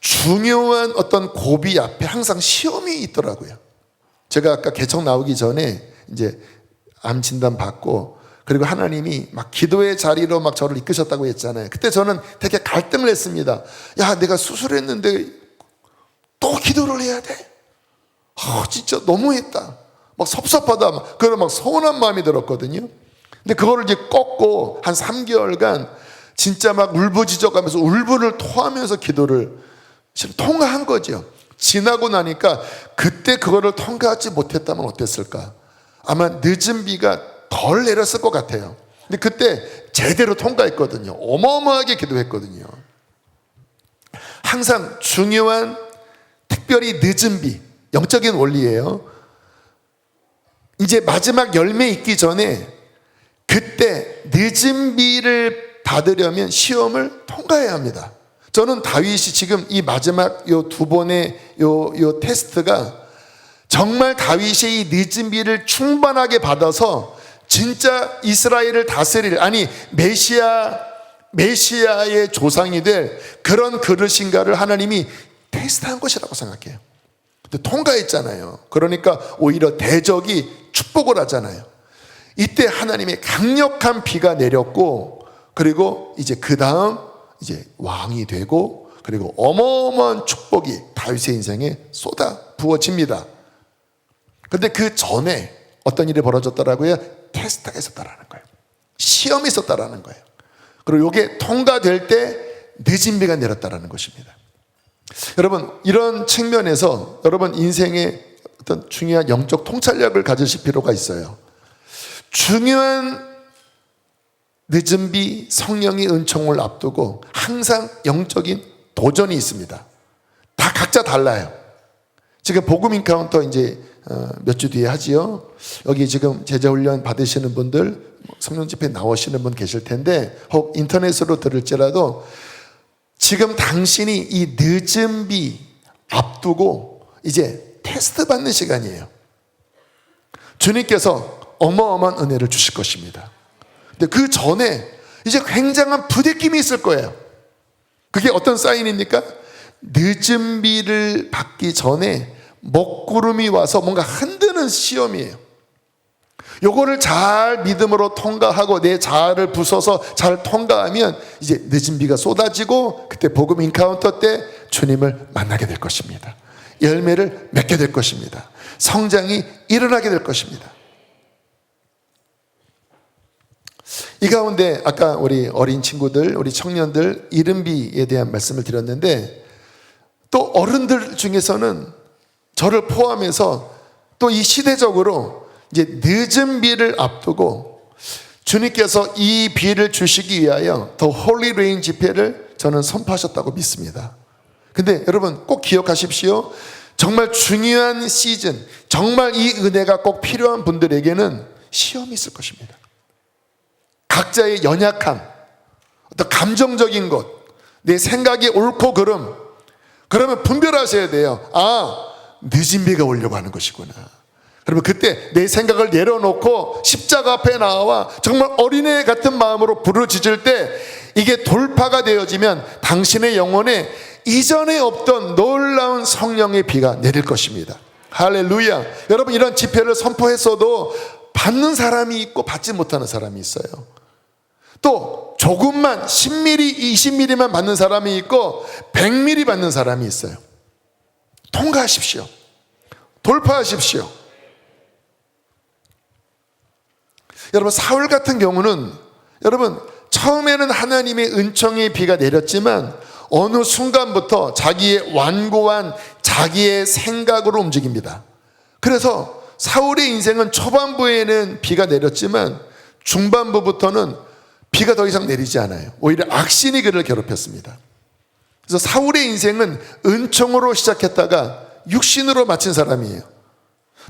중요한 어떤 고비 앞에 항상 시험이 있더라고요. 제가 아까 개척 나오기 전에 이제 암 진단 받고 그리고 하나님이 막 기도의 자리로 막 저를 이끄셨다고 했잖아요. 그때 저는 되게 갈등을 했습니다. 야, 내가 수술했는데 또 기도를 해야 돼? 진짜 너무했다. 막 섭섭하다. 그런 막 서운한 마음이 들었거든요. 근데 그거를 이제 꺾고 한 3개월간 진짜 막 울부짖어가면서 울분을 토하면서 기도를 통과한 거죠. 지나고 나니까 그때 그거를 통과하지 못했다면 어땠을까? 아마 늦은 비가 덜 내렸을 것 같아요. 근데 그때 제대로 통과했거든요. 어마어마하게 기도했거든요. 항상 중요한 특별히 늦은 비, 영적인 원리예요. 이제 마지막 열매 있기 전에 그때 늦은 비를 받으려면 시험을 통과해야 합니다. 저는 다윗이 지금 이 마지막 요 두 번의 요 테스트가 정말 다윗이 이 늦은 비를 충분하게 받아서 진짜 이스라엘을 다스릴, 아니 메시아의 조상이 될 그런 그릇인가를 하나님이 테스트한 것이라고 생각해요. 근데 통과했잖아요. 그러니까 오히려 대적이 축복을 하잖아요. 이때 하나님의 강력한 비가 내렸고, 그리고 이제 그 다음 이제 왕이 되고, 그리고 어마어마한 축복이 다윗의 인생에 쏟아 부어집니다. 그런데 그 전에 어떤 일이 벌어졌더라고요? 테스트가 있었다라는 거예요. 시험이 있었다라는 거예요. 그리고 이게 통과될 때 늦은 비가 내렸다라는 것입니다. 여러분, 이런 측면에서 여러분 인생에 어떤 중요한 영적 통찰력을 가지실 필요가 있어요. 중요한 늦은 비, 성령의 은총을 앞두고 항상 영적인 도전이 있습니다. 다 각자 달라요. 지금 복음 인카운터 이제 몇 주 뒤에 하지요. 여기 지금 제자훈련 받으시는 분들, 성령 집회 나오시는 분 계실 텐데, 혹 인터넷으로 들을지라도 지금 당신이 이 늦은 비 앞두고 이제 테스트 받는 시간이에요. 주님께서 어마어마한 은혜를 주실 것입니다. 근데 그 전에 이제 굉장한 부대낌이 있을 거예요. 그게 어떤 사인입니까? 늦은 비를 받기 전에 먹구름이 와서 뭔가 흔드는 시험이에요. 요거를 잘 믿음으로 통과하고 내 자아를 부숴서 잘 통과하면 이제 늦은 비가 쏟아지고 그때 복음 인카운터 때 주님을 만나게 될 것입니다. 열매를 맺게 될 것입니다. 성장이 일어나게 될 것입니다. 이 가운데 아까 우리 어린 친구들, 우리 청년들 이른비에 대한 말씀을 드렸는데, 또 어른들 중에서는 저를 포함해서 또 이 시대적으로 이제 늦은 비를 앞두고 주님께서 이 비를 주시기 위하여 더 홀리 레인 집회를 저는 선포하셨다고 믿습니다. 근데 여러분 꼭 기억하십시오. 정말 중요한 시즌, 정말 이 은혜가 꼭 필요한 분들에게는 시험이 있을 것입니다. 각자의 연약함, 어떤 감정적인 것, 내 생각이 옳고 그름, 그러면 분별하셔야 돼요. 늦은 비가 오려고 하는 것이구나. 그러면 그때 내 생각을 내려놓고 십자가 앞에 나와 정말 어린애 같은 마음으로 부르짖을 때 이게 돌파가 되어지면 당신의 영혼에 이전에 없던 놀라운 성령의 비가 내릴 것입니다. 할렐루야. 여러분, 이런 집회를 선포했어도 받는 사람이 있고 받지 못하는 사람이 있어요. 또 조금만 10mm, 20mm만 받는 사람이 있고 100mm 받는 사람이 있어요. 통과하십시오. 돌파하십시오. 여러분, 사울 같은 경우는 여러분 처음에는 하나님의 은총의 비가 내렸지만 어느 순간부터 자기의 완고한 자기의 생각으로 움직입니다. 그래서 사울의 인생은 초반부에는 비가 내렸지만 중반부부터는 비가 더 이상 내리지 않아요. 오히려 악신이 그를 괴롭혔습니다. 그래서 사울의 인생은 은총으로 시작했다가 육신으로 마친 사람이에요.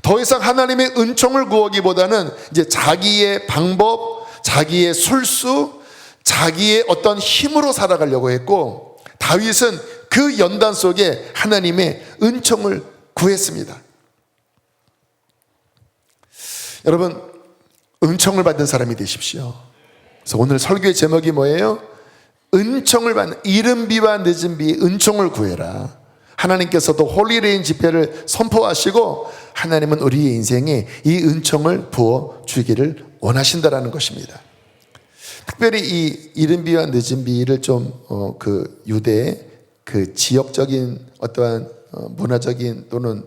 더 이상 하나님의 은총을 구하기보다는 이제 자기의 방법, 자기의 술수, 자기의 어떤 힘으로 살아가려고 했고, 다윗은 그 연단 속에 하나님의 은총을 구했습니다. 여러분, 은총을 받는 사람이 되십시오. 그래서 오늘 설교의 제목이 뭐예요? 은총을 받는, 이른 비와 늦은 비 은총을 구해라. 하나님께서도 홀리레인 집회를 선포하시고 하나님은 우리의 인생에 이 은총을 부어 주기를 원하신다라는 것입니다. 특별히 이 이른 비와 늦은 비를 좀 그 유대의 그 지역적인 어떠한 문화적인 또는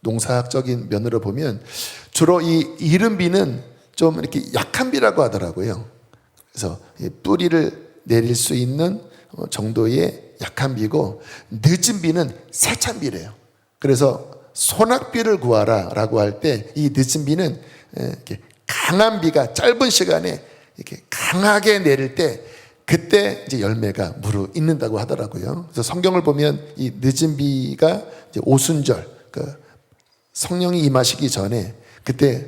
농사학적인 면으로 보면 주로 이 이른 비는 좀 이렇게 약한 비라고 하더라고요. 그래서 뿌리를 내릴 수 있는 정도의 약한 비고, 늦은 비는 세찬 비래요. 그래서 소낙비를 구하라 라고 할 때 이 늦은 비는 이렇게 강한 비가 짧은 시간에 이렇게 강하게 내릴 때 그때 이제 열매가 무르익는다고 하더라고요. 그래서 성경을 보면 이 늦은 비가 이제 오순절, 그 성령이 임하시기 전에 그때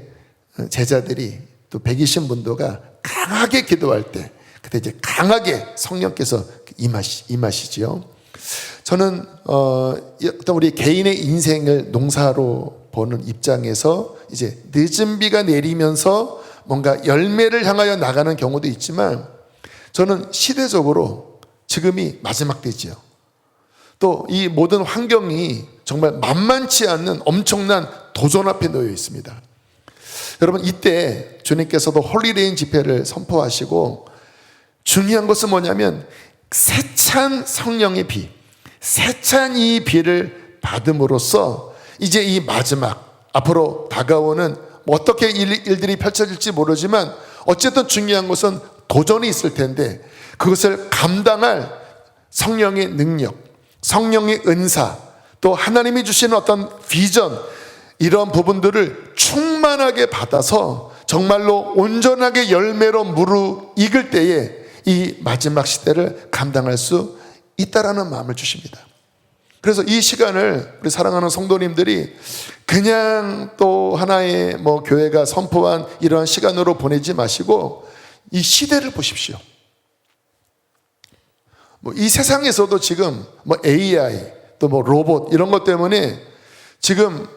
제자들이 또 120문도가 강하게 기도할 때 그때 이제 강하게 성령께서 임하시지요. 저는 어떤 우리 개인의 인생을 농사로 보는 입장에서 이제 늦은 비가 내리면서 뭔가 열매를 향하여 나가는 경우도 있지만, 저는 시대적으로 지금이 마지막 때지요. 또 이 모든 환경이 정말 만만치 않는 엄청난 도전 앞에 놓여 있습니다. 여러분, 이때 주님께서도 홀리데이 집회를 선포하시고, 중요한 것은 뭐냐면 세찬 성령의 비, 세찬 이 비를 받음으로써 이제 이 마지막 앞으로 다가오는 어떻게 일들이 펼쳐질지 모르지만 어쨌든 중요한 것은 도전이 있을 텐데, 그것을 감당할 성령의 능력, 성령의 은사, 또 하나님이 주시는 어떤 비전, 이런 부분들을 충만하게 받아서 정말로 온전하게 열매로 무르익을 때에 이 마지막 시대를 감당할 수 있다라는 마음을 주십니다. 그래서 이 시간을 우리 사랑하는 성도님들이 그냥 또 하나의 교회가 선포한 이러한 시간으로 보내지 마시고 이 시대를 보십시오. 이 세상에서도 지금 AI 또 로봇 이런 것 때문에 지금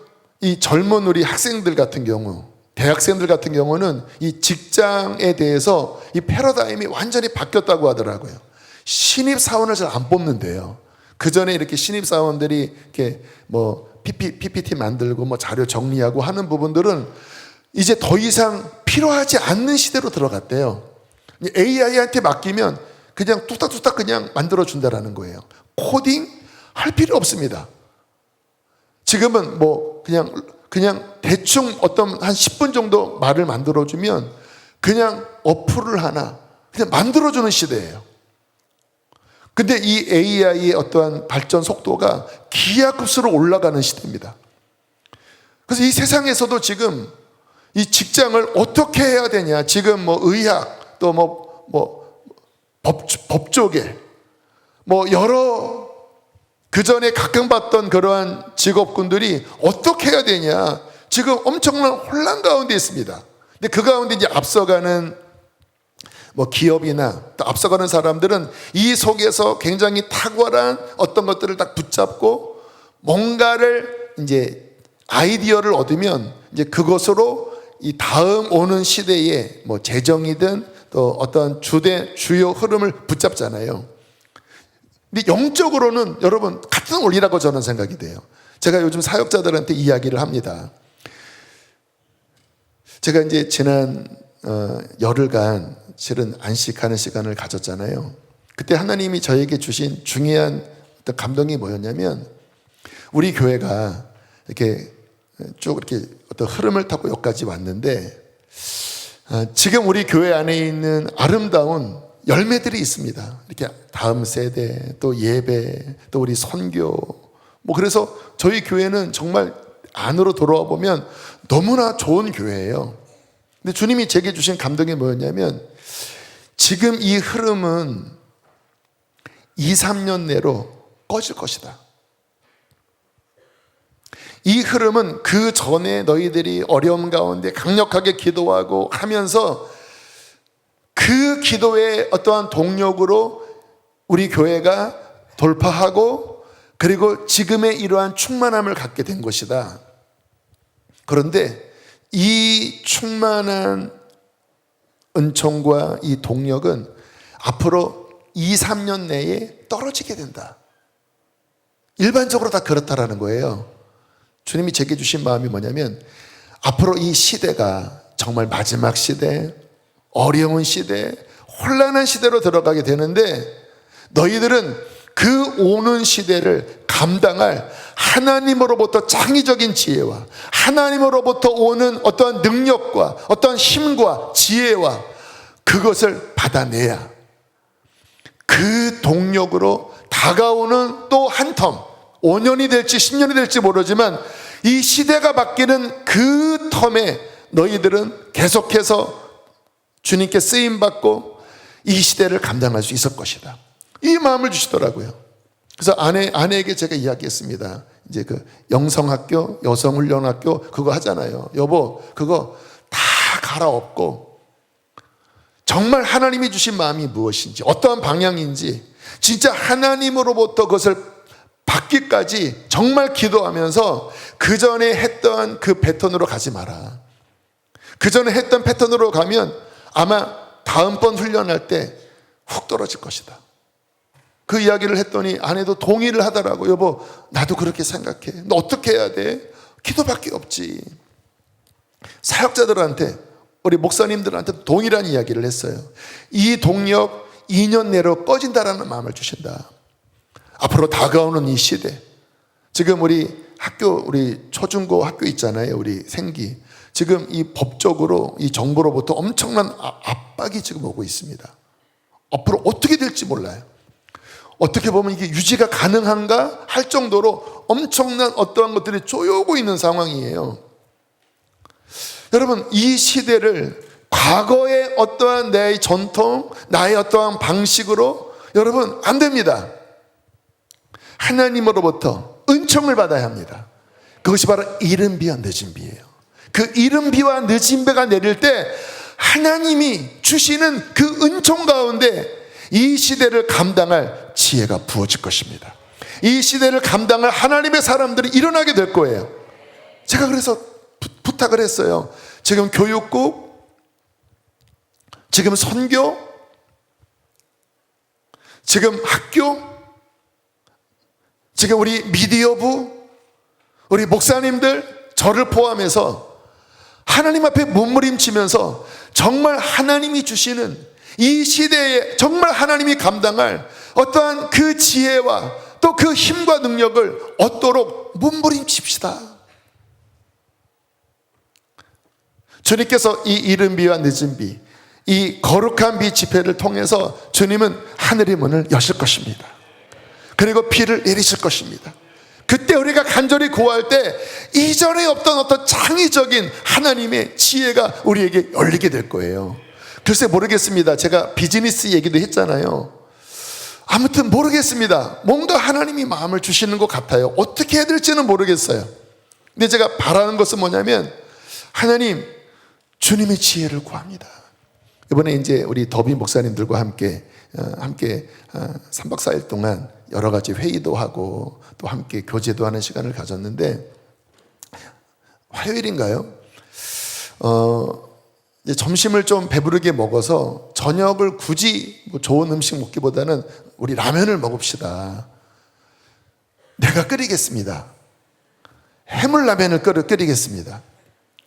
이 젊은 우리 학생들 같은 경우, 대학생들 같은 경우는 이 직장에 대해서 이 패러다임이 완전히 바뀌었다고 하더라고요. 신입사원을 잘 안 뽑는데요. 그 전에 이렇게 신입사원들이 이렇게 PPT 만들고 자료 정리하고 하는 부분들은 이제 더 이상 필요하지 않는 시대로 들어갔대요. AI한테 맡기면 그냥 뚝딱뚝딱 그냥 만들어준다라는 거예요. 코딩 할 필요 없습니다. 지금은 그냥 대충 어떤 한 10분 정도 말을 만들어주면 그냥 어플을 하나 그냥 만들어주는 시대예요. 근데 이 AI의 어떠한 발전 속도가 기하급수로 올라가는 시대입니다. 그래서 이 세상에서도 지금 이 직장을 어떻게 해야 되냐, 지금 의학 또 법조계 여러 그전에 각광받던 그러한 직업군들이 어떻게 해야 되냐, 지금 엄청난 혼란 가운데 있습니다. 근데 그 가운데 이제 앞서가는 기업이나 또 앞서가는 사람들은 이 속에서 굉장히 탁월한 어떤 것들을 딱 붙잡고 뭔가를 이제 아이디어를 얻으면 이제 그것으로 이 다음 오는 시대에 재정이든 또 어떤 주요 흐름을 붙잡잖아요. 근데 영적으로는 여러분 같은 원리라고 저는 생각이 돼요. 제가 요즘 사역자들한테 이야기를 합니다. 제가 이제 지난 열흘간 실은 안식하는 시간을 가졌잖아요. 그때 하나님이 저에게 주신 중요한 어떤 감동이 뭐였냐면, 우리 교회가 이렇게 쭉 이렇게 어떤 흐름을 타고 여기까지 왔는데, 지금 우리 교회 안에 있는 아름다운 열매들이 있습니다. 이렇게 다음 세대, 또 예배, 또 우리 선교, 그래서 저희 교회는 정말 안으로 돌아와 보면 너무나 좋은 교회예요. 근데 주님이 제게 주신 감동이 뭐였냐면, 지금 이 흐름은 2, 3년 내로 꺼질 것이다. 이 흐름은 그 전에 너희들이 어려움 가운데 강력하게 기도하고 하면서 그 기도의 어떠한 동력으로 우리 교회가 돌파하고, 그리고 지금의 이러한 충만함을 갖게 된 것이다. 그런데 이 충만한 은총과 이 동력은 앞으로 2, 3년 내에 떨어지게 된다. 일반적으로 다 그렇다라는 거예요. 주님이 제게 주신 마음이 뭐냐면, 앞으로 이 시대가 정말 마지막 시대, 어려운 시대, 혼란한 시대로 들어가게 되는데, 너희들은 그 오는 시대를 감당할 하나님으로부터 창의적인 지혜와 하나님으로부터 오는 어떠한 능력과 어떠한 힘과 지혜와 그것을 받아내야 그 동력으로 다가오는 또 한 텀, 5년이 될지 10년이 될지 모르지만 이 시대가 바뀌는 그 텀에 너희들은 계속해서 주님께 쓰임받고 이 시대를 감당할 수 있을 것이다. 이 마음을 주시더라고요. 그래서 아내에게 제가 이야기했습니다. 이제 그 영성학교, 여성훈련학교 그거 하잖아요. 여보, 그거 다 갈아엎고 정말 하나님이 주신 마음이 무엇인지, 어떠한 방향인지 진짜 하나님으로부터 그것을 받기까지 정말 기도하면서 그 전에 했던 그 패턴으로 가지 마라. 그 전에 했던 패턴으로 가면 아마 다음번 훈련할 때 훅 떨어질 것이다. 그 이야기를 했더니 아내도 동의를 하더라고. 여보, 나도 그렇게 생각해. 너 어떻게 해야 돼? 기도밖에 없지. 사역자들한테, 우리 목사님들한테 동일한 이야기를 했어요. 이 동력 2년 내로 꺼진다라는 마음을 주신다. 앞으로 다가오는 이 시대, 지금 우리 학교, 우리 초중고 학교 있잖아요. 우리 생기. 지금 이 법적으로 이 정부로부터 엄청난 압박이 지금 오고 있습니다. 앞으로 어떻게 될지 몰라요. 어떻게 보면 이게 유지가 가능한가 할 정도로 엄청난 어떠한 것들이 쪼여오고 있는 상황이에요. 여러분, 이 시대를 과거의 어떠한 내 전통, 나의 어떠한 방식으로, 여러분, 안 됩니다. 하나님으로부터 은총을 받아야 합니다. 그것이 바로 이른 비와 늦은 비예요. 그 이른 비와 늦은 비가 내릴 때 하나님이 주시는 그 은총 가운데 이 시대를 감당할 지혜가 부어질 것입니다. 이 시대를 감당할 하나님의 사람들이 일어나게 될 거예요. 제가 그래서 부탁을 했어요. 지금 교육국, 지금 선교, 지금 학교, 지금 우리 미디어부, 우리 목사님들, 저를 포함해서 하나님 앞에 몸부림치면서 정말 하나님이 주시는 이 시대에 정말 하나님이 감당할 어떠한 그 지혜와 또 그 힘과 능력을 얻도록 몸부림칩시다. 주님께서 이 이른 비와 늦은 비, 이 거룩한 비 집회를 통해서 주님은 하늘의 문을 여실 것입니다. 그리고 비를 내리실 것입니다. 그때 우리가 간절히 구할 때 이전에 없던 어떤 창의적인 하나님의 지혜가 우리에게 열리게 될 거예요. 글쎄 모르겠습니다. 제가 비즈니스 얘기도 했잖아요. 아무튼 모르겠습니다. 뭔가 하나님이 마음을 주시는 것 같아요. 어떻게 해야 될지는 모르겠어요. 근데 제가 바라는 것은 뭐냐면, 하나님, 주님의 지혜를 구합니다. 이번에 이제 우리 더비 목사님들과 함께 3박 4일 동안 여러 가지 회의도 하고 또 함께 교제도 하는 시간을 가졌는데, 화요일인가요? 이제 점심을 좀 배부르게 먹어서 저녁을 굳이 뭐 좋은 음식 먹기보다는 우리 라면을 먹읍시다. 내가 끓이겠습니다. 해물라면을 끓이겠습니다.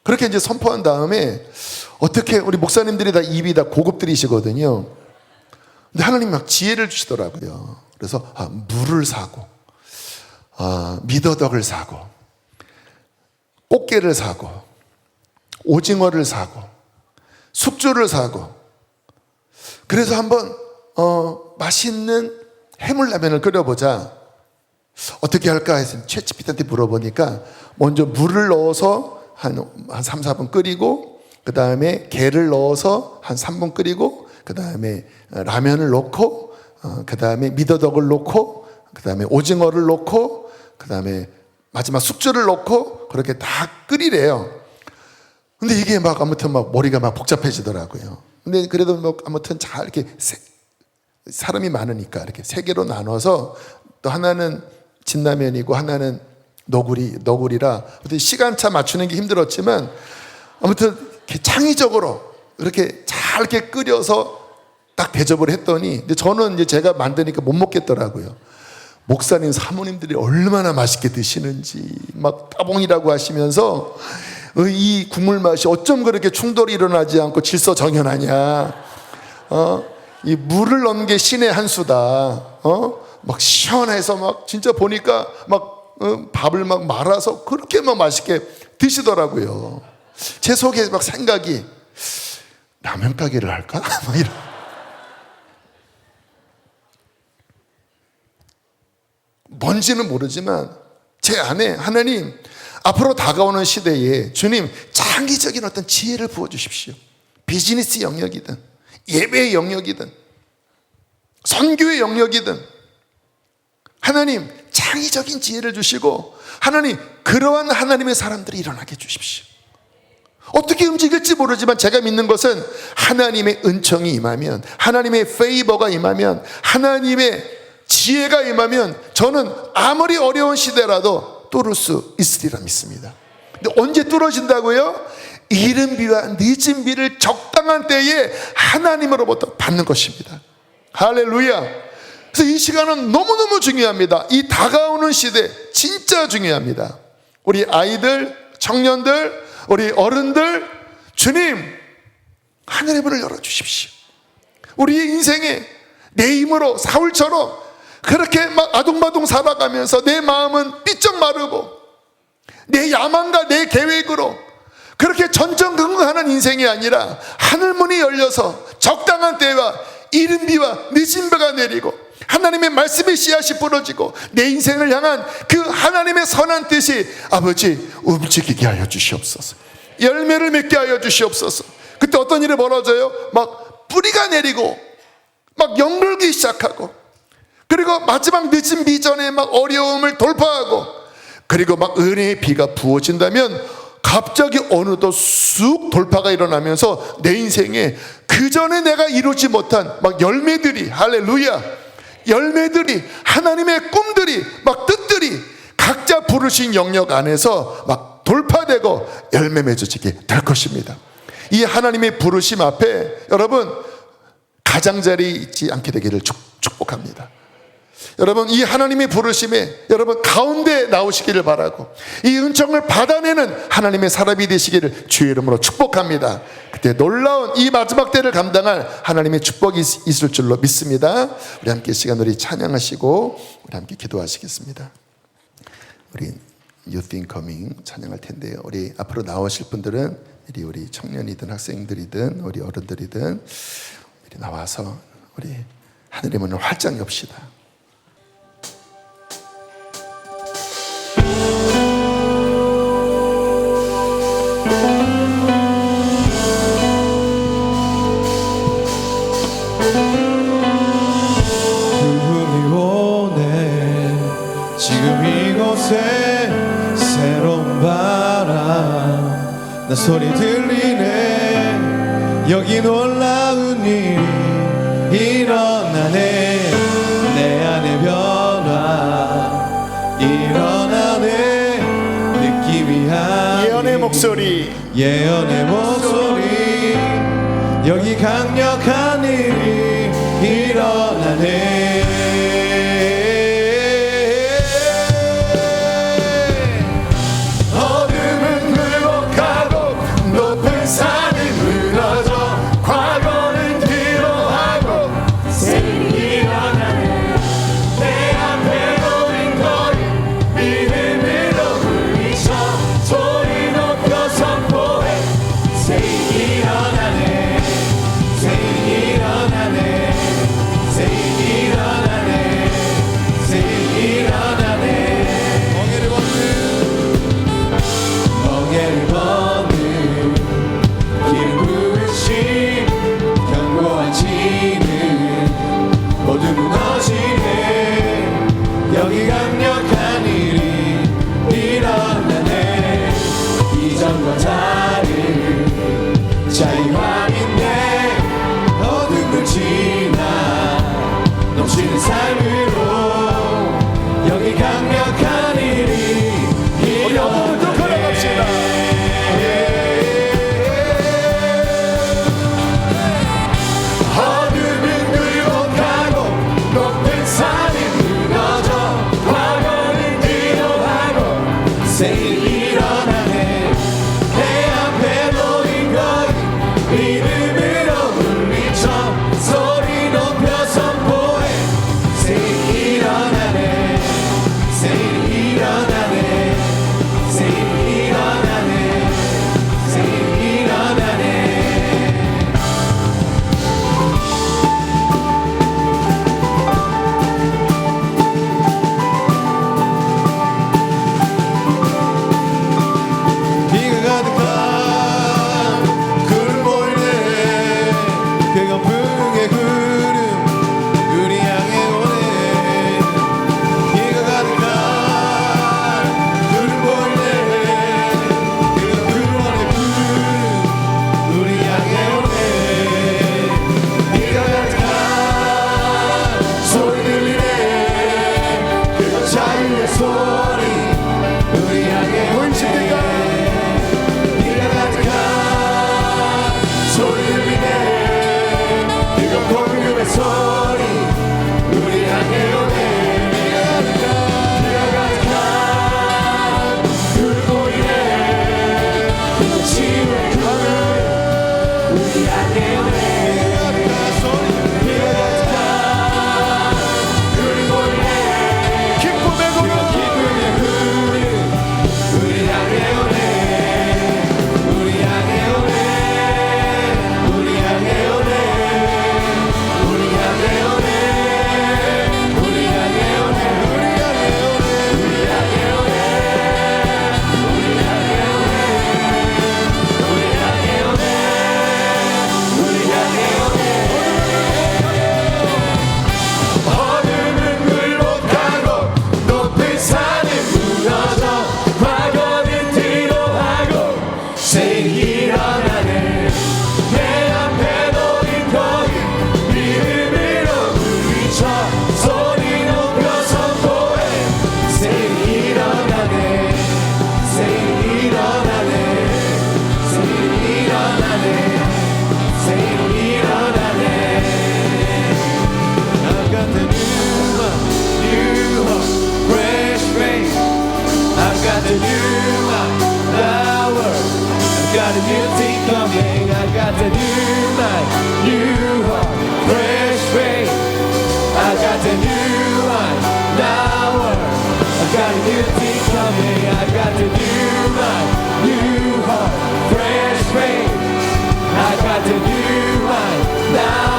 그렇게 이제 선포한 다음에 어떻게 우리 목사님들이 다 입이 다 고급들이시거든요. 근데 하나님 막 지혜를 주시더라고요. 그래서 물을 사고, 미더덕을 사고, 꽃게를 사고, 오징어를 사고, 숙주를 사고. 그래서 한번 맛있는 해물라면을 끓여보자. 어떻게 할까 해서 챗GPT한테 물어보니까 먼저 물을 넣어서 한 3, 4분 끓이고, 그 다음에 게를 넣어서 한 3분 끓이고, 그 다음에 라면을 넣고, 그 다음에 미더덕을 넣고, 그 다음에 오징어를 넣고, 그 다음에 마지막 숙주를 넣고, 그렇게 다 끓이래요. 근데 이게 막 아무튼 막 머리가 막 복잡해지더라고요. 근데 그래도 뭐 아무튼 잘 이렇게 사람이 많으니까 이렇게 세 개로 나눠서, 또 하나는 진라면이고 하나는 너구리라 시간차 맞추는 게 힘들었지만 아무튼 이렇게 창의적으로 이렇게 잘 이렇게 끓여서 딱 대접을 했더니, 근데 저는 이제 제가 만드니까 못 먹겠더라고요. 목사님 사모님들이 얼마나 맛있게 드시는지 막 따봉이라고 하시면서 이 국물 맛이 어쩜 그렇게 충돌이 일어나지 않고 질서정연하냐. 이 물을 넣는 게 신의 한 수다. 막 시원해서 막 진짜 보니까 막 밥을 막 말아서 그렇게 막 맛있게 드시더라고요. 제 속에 막 생각이 라면 가게를 할까? 막 이런. 뭔지는 모르지만 제 안에 하나님 앞으로 다가오는 시대에 주님 창의적인 어떤 지혜를 부어주십시오. 비즈니스 영역이든 예배의 영역이든 선교의 영역이든 하나님 창의적인 지혜를 주시고 하나님 그러한 하나님의 사람들이 일어나게 해주십시오. 어떻게 움직일지 모르지만 제가 믿는 것은 하나님의 은총이 임하면, 하나님의 페이버가 임하면, 하나님의 지혜가 임하면 저는 아무리 어려운 시대라도 뚫을 수 있으리라 믿습니다. 근데 언제 뚫어진다고요? 이른 비와 늦은 비를 적당한 때에 하나님으로부터 받는 것입니다. 할렐루야. 그래서 이 시간은 너무너무 중요합니다. 이 다가오는 시대 진짜 중요합니다. 우리 아이들, 청년들, 우리 어른들, 주님 하늘의 문을 열어주십시오. 우리의 인생에 내 힘으로 사울처럼 그렇게 막 아둥바둥 살아가면서 내 마음은 삐쩍 마르고 내 야망과 내 계획으로 그렇게 전전긍긍하는 인생이 아니라 하늘문이 열려서 적당한 때와 이른 비와 늦은 비가 내리고 하나님의 말씀의 씨앗이 부러지고 내 인생을 향한 그 하나님의 선한 뜻이 아버지 움직이게 하여 주시옵소서. 열매를 맺게 하여 주시옵소서. 그때 어떤 일이 벌어져요? 막 뿌리가 내리고 막 연글기 시작하고, 그리고 마지막 늦은 비 전에 막 어려움을 돌파하고, 그리고 막 은혜의 비가 부어진다면 갑자기 어느덧 쑥 돌파가 일어나면서 내 인생에 그 전에 내가 이루지 못한 막 열매들이, 할렐루야, 열매들이, 하나님의 꿈들이, 막 뜻들이 각자 부르신 영역 안에서 막 돌파되고 열매 맺어지게 될 것입니다. 이 하나님의 부르심 앞에 여러분 가장자리 있지 않게 되기를 축복합니다. 여러분 이 하나님의 부르심에 여러분 가운데 나오시기를 바라고 이 은총을 받아내는 하나님의 사람이 되시기를 주의 이름으로 축복합니다. 그때 놀라운 이 마지막 때를 감당할 하나님의 축복이 있을 줄로 믿습니다. 우리 함께 시간 우리 찬양하시고 우리 함께 기도하시겠습니다. 우리 Youth Incoming 찬양할 텐데요, 우리 앞으로 나오실 분들은 우리 청년이든 학생들이든 우리 어른들이든 우리 나와서 우리 하늘의 문을 활짝 엽시다. 부흥이 오네 지금 이곳에 새로운 바람 나 소리 들리네 여기 놀라운 일이 일어나네 내 안에 변화 일어나네 느낌이 아닌 예언의 목소리 예언의 목소리 여기 강력한 일이 일어나네 어둠은 굴복하고 넘치는 삶으로 여기 강력한 일이 우리 한번 더 걸어갑시다. 어둠은 굴복하고 높은 산이 무너져 과거는 뒤로하고 새이 일어나네 내 앞에 놓인 거리 믿음으로 물리쳐 소리 높여 선포해 새이 일어나네 새이 일어나네 새이 일어나네 새이 일어나네 비가 가득한 구름 보이네 그 강풍의 구름 우리 향해 오네 비가 가득한 구름 보이네 그 강풍의 구름 우리 향해 오네 비가 가득한 소리 들리네 그건 자유의 소리 우리 향해 오네 비가 가득한 소리 들리네 이건 복음의 소리 우리 향해 오네 비가 가득한 구름 보이네 그건 치유의 구름 우리 향해 오네 비가 가득한 구름 보이네 기쁨의 고요 기쁨의 구름 우리 향해 오네 우리 향해 오네 우리 향해 오네 우리 향해 오네 우리 향해 오네 우리 향해 오네 우리 향해 오네 우리 향해 오네 우리 향해 오네 우리 향해 오네 어둠은 굴복하고 높은 산은 무너져 과거는 뒤로하고 새이 일어나네 내 앞에 놓인 거리 믿음으로 물리쳐 소리 높여 선포해 새이 일어나네 새이 일어나네 새이 일어나네 새이 일어나네 I've got the new heart, fresh faith. I've got the new mind, power. I've got a new thing coming. I've got the new mind, new heart, fresh faith. I've got the new mind, power. I've got a new thing coming. I've got the new mind, new heart, fresh faith. I've got the new mind, power.